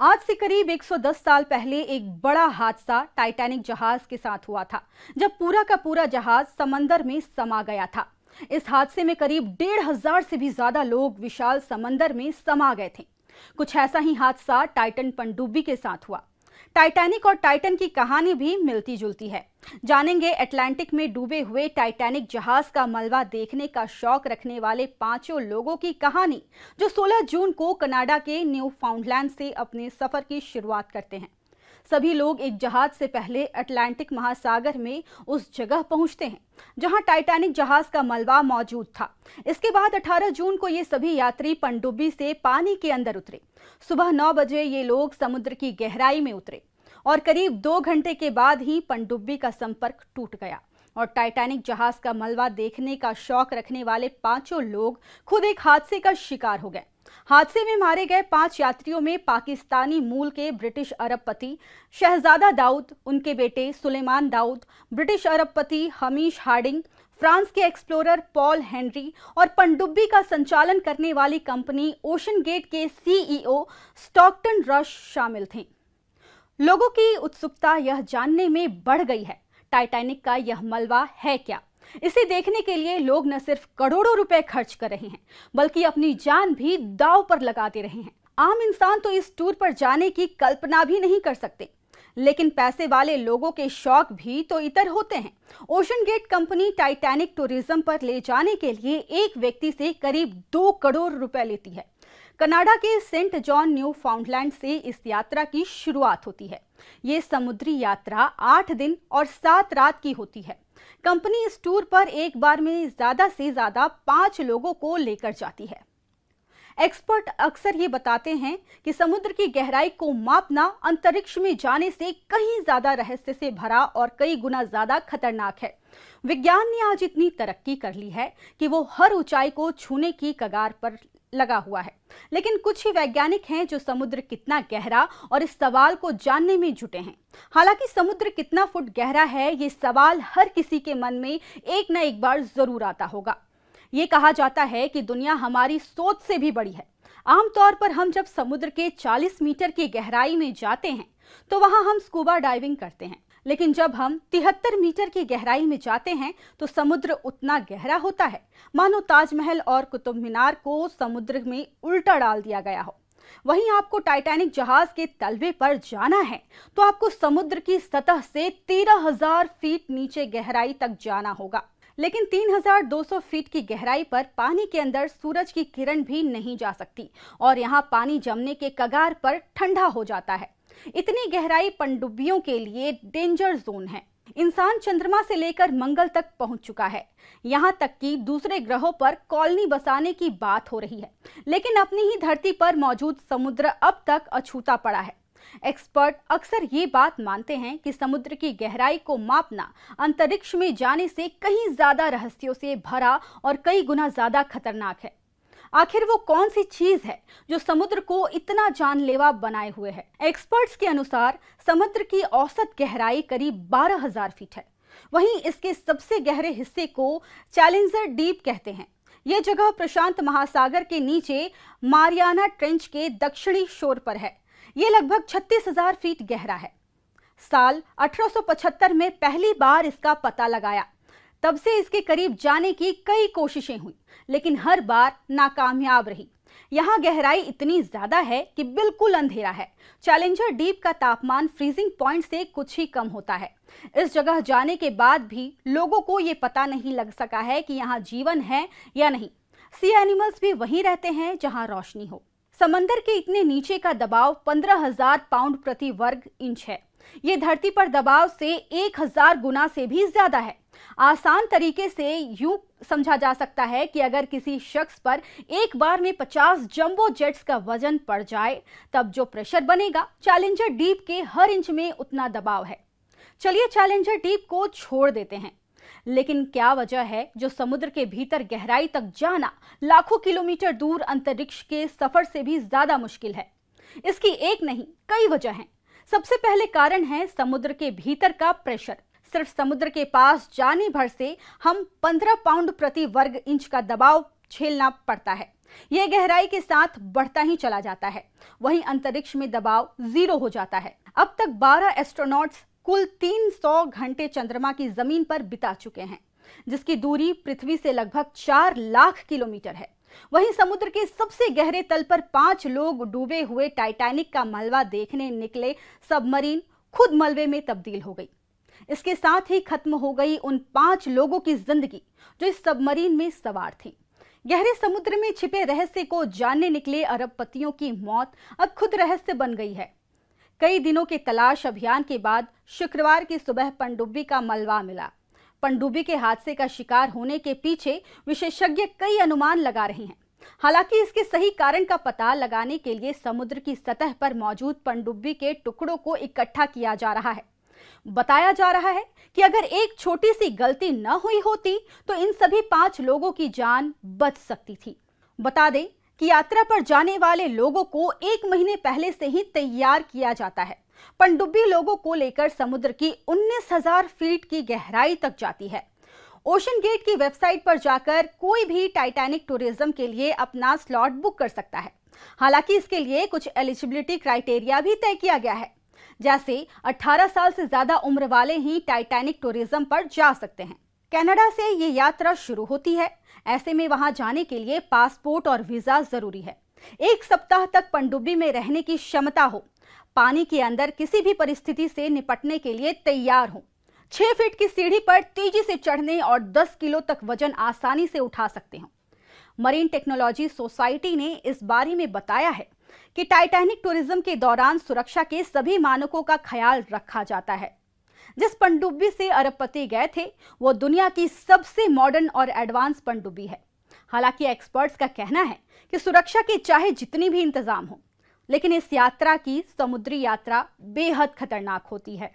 आज से करीब 110 साल पहले एक बड़ा हादसा टाइटैनिक जहाज के साथ हुआ था, जब पूरा का पूरा जहाज समंदर में समा गया था। इस हादसे में करीब 1,500 से भी ज्यादा लोग विशाल समंदर में समा गए थे। कुछ ऐसा ही हादसा टाइटन पनडुब्बी के साथ हुआ। टाइटैनिक और टाइटन की कहानी भी मिलती जुलती है। जानेंगे अटलांटिक में डूबे हुए टाइटैनिक जहाज का मलबा देखने का शौक रखने वाले 5 लोगों की कहानी, जो 16 जून को कनाडा के न्यू फाउंडलैंड से अपने सफर की शुरुआत करते हैं। सभी लोग एक जहाज से पहले अटलांटिक महासागर में उस जगह पहुंचते हैं जहां टाइटैनिक जहाज का मलबा मौजूद था। इसके बाद 18 जून को ये सभी यात्री पनडुब्बी से पानी के अंदर उतरे। सुबह 9 बजे ये लोग समुद्र की गहराई में उतरे और करीब 2 घंटे के बाद ही पनडुब्बी का संपर्क टूट गया और टाइटैनिक जहाज का मलबा देखने का शौक रखने वाले 5 लोग खुद एक हादसे का शिकार हो गए। हादसे में मारे गए 5 यात्रियों में पाकिस्तानी मूल के ब्रिटिश अरबपति शहजादा दाऊद, उनके बेटे सुलेमान दाऊद, ब्रिटिश अरबपति हमीश हार्डिंग, फ्रांस के एक्सप्लोरर पॉल हेनरी और पनडुब्बी का संचालन करने वाली कंपनी ओशन गेट के सीईओ स्टॉकटन रश शामिल थे। लोगों की उत्सुकता यह जानने में बढ़ गई है, टाइटैनिक का यह मलबा है क्या। इसे देखने के लिए लोग न सिर्फ करोड़ों रुपए खर्च कर रहे हैं, बल्कि अपनी जान भी दांव पर लगाते रहे हैं। आम इंसान तो इस टूर पर जाने की कल्पना भी नहीं कर सकते, लेकिन पैसे वाले लोगों के शौक भी तो इतर होते हैं। OceanGate company Titanic tourism पर ले जाने के लिए एक व्यक्ति से करीब 2 करोड़ रुपए लेती है। कनाडा के सेंट जॉन न्यू फाउंडलैंड से इस यात्रा की शुरुआत होती है। ये समुद्री यात्रा 8 दिन और 7 रात की होती है। कंपनी इस टूर पर एक बार में ज्यादा से ज्यादा 5 लोगों को लेकर जाती है। एक्सपर्ट अक्सर ये बताते हैं कि समुद्र की गहराई को मापना अंतरिक्ष में जाने से कहीं ज्यादा रहस्य से भरा और कई गुना ज्यादा खतरनाक है। विज्ञान ने आज इतनी तरक्की कर ली है कि वो हर ऊंचाई को छूने की कगार पर लगा हुआ है, लेकिन कुछ ही वैज्ञानिक हैं जो समुद्र कितना गहरा और इस सवाल को जानने में जुटे हैं। हालांकि समुद्र कितना फुट गहरा है, ये सवाल हर किसी के मन में एक न एक बार जरूर आता होगा। ये कहा जाता है कि दुनिया हमारी सोच से भी बड़ी है। आमतौर पर हम जब समुद्र के 40 मीटर की गहराई में जाते हैं तो वहां हम स्कूबा डाइविंग करते हैं, लेकिन जब हम 73 मीटर की गहराई में जाते हैं तो समुद्र उतना गहरा होता है मानो ताजमहल और कुतुब मीनार को समुद्र में उल्टा डाल दिया गया हो। वहीं आपको टाइटैनिक जहाज के तलवे पर जाना है तो आपको समुद्र की सतह से 13,000 फीट नीचे गहराई तक जाना होगा। लेकिन 3,200 फीट की गहराई पर पानी के अंदर सूरज की किरण भी नहीं जा सकती और यहाँ पानी जमने के कगार पर ठंडा हो जाता है। इतनी गहराई पनडुब्बियों के लिए डेंजर जोन है। इंसान चंद्रमा से लेकर मंगल तक पहुंच चुका है, यहां तक कि दूसरे ग्रहों पर कॉलोनी बसाने की बात हो रही है, लेकिन अपनी ही धरती पर मौजूद समुद्र अब तक अछूता पड़ा है। एक्सपर्ट अक्सर ये बात मानते हैं कि समुद्र की गहराई को मापना अंतरिक्ष में जाने से कहीं ज्यादा रहस्यों से भरा और कई गुना ज्यादा खतरनाक है। आखिर वो कौन सी चीज है जो समुद्र को इतना जानलेवा बनाए हुए है? एक्सपर्ट्स के अनुसार समुद्र की औसत गहराई करीब 12,000 फीट है। वहीं इसके सबसे गहरे हिस्से को चैलेंजर डीप कहते हैं। यह जगह प्रशांत महासागर के नीचे मारियाना ट्रेंच के दक्षिणी शोर पर है। यह लगभग 36,000 फीट गहरा है। साल 1875 में पहली बार इसका पता लगाया। तब से इसके करीब जाने की कई कोशिशें हुई, लेकिन हर बार नाकामयाब रही। यहाँ गहराई इतनी ज्यादा है कि बिल्कुल अंधेरा है। चैलेंजर डीप का तापमान फ्रीजिंग पॉइंट से कुछ ही कम होता है। इस जगह जाने के बाद भी लोगों को ये पता नहीं लग सका है कि यहाँ जीवन है या नहीं। सी एनिमल्स भी वहीं रहते हैं जहाँ रोशनी हो। समंदर के इतने नीचे का दबाव 15,000 पाउंड प्रति वर्ग इंच है। ये धरती पर दबाव से 1,000 गुना से भी ज्यादा है। आसान तरीके से यूं समझा जा सकता है कि अगर किसी शख्स पर एक बार में 50 जंबो जेट्स का वजन पड़ जाए, तब जो प्रेशर बनेगा, चैलेंजर डीप के हर इंच में उतना दबाव है। चलिए चैलेंजर डीप को छोड़ देते हैं, लेकिन क्या वजह है जो समुद्र के भीतर गहराई तक जाना लाखों किलोमीटर दूर अंतरिक्ष के सफर से भी ज्यादा मुश्किल है? इसकी एक नहीं, कई वजह हैं। सबसे पहले कारण है समुद्र के भीतर का प्रेशर। सिर्फ समुद्र के पास जाने भर से हम 15 पाउंड प्रति वर्ग इंच का दबाव झेलना पड़ता है। यह गहराई के साथ बढ़ता ही चला जाता है। वहीं अंतरिक्ष में दबाव 0 हो जाता है। अब तक 12 एस्ट्रोनॉट्स कुल 300 घंटे चंद्रमा की जमीन पर बिता चुके हैं, जिसकी दूरी पृथ्वी से लगभग 4 लाख किलोमीटर है। वहीं समुद्र के सबसे गहरे तल पर 5 लोग डूबे हुए टाइटैनिक का मलबा देखने निकले सबमरीन खुद मलबे में तब्दील हो गई। इसके साथ ही खत्म हो गई उन 5 लोगों की जिंदगी जो इस सबमरीन में सवार थी। गहरे समुद्र में छिपे रहस्य को जानने निकले अरबपतियों की मौत अब खुद रहस्य बन गई है। कई दिनों के तलाश अभियान के बाद शुक्रवार की सुबह पनडुब्बी का मलबा मिला। पनडुब्बी के हादसे का शिकार होने के पीछे विशेषज्ञ कई अनुमान लगा रहे हैं। हालांकि इसके सही कारण का पता लगाने के लिए समुद्र की सतह पर मौजूद पनडुब्बी के टुकड़ों को इकट्ठा किया जा रहा है। बताया जा रहा है कि अगर एक छोटी सी गलती न हुई होती तो इन सभी 5 लोगों की जान बच सकती थी। बता दें कि यात्रा पर जाने वाले लोगों को 1 महीने पहले से ही तैयार किया जाता है। पनडुब्बी लोगों को लेकर समुद्र की 19,000 फीट की गहराई तक जाती है। ओशन गेट की वेबसाइट पर जाकर कोई भी टाइटैनिक टूरिज्म के लिए अपना स्लॉट बुक कर सकता है। हालांकि इसके लिए कुछ एलिजिबिलिटी क्राइटेरिया भी तय किया गया है, जैसे 18 साल से ज्यादा उम्र वाले ही टाइटैनिक टूरिज्म पर जा सकते हैं। कनाडा से ये यात्रा शुरू होती है। ऐसे में वहां जाने के लिए पासपोर्ट और वीजा जरूरी है। 1 सप्ताह तक पनडुब्बी में रहने की क्षमता हो, पानी के अंदर किसी भी परिस्थिति से निपटने के लिए तैयार हो, 6 फीट की सीढ़ी पर तेजी से चढ़ने और 10 किलो तक वजन आसानी से उठा सकते हो। मरीन टेक्नोलॉजी सोसाइटी ने इस बारे में बताया है कि टाइटैनिक टूरिज्म के दौरान सुरक्षा के सभी मानकों का ख्याल रखा जाता है। जिस पनडुब्बी से अरबपति गए थे वो दुनिया की सबसे मॉडर्न और एडवांस पनडुब्बी है। हालांकि एक्सपर्ट्स का कहना है कि सुरक्षा के चाहे जितनी भी इंतजाम हो, लेकिन इस यात्रा की समुद्री यात्रा बेहद खतरनाक होती है।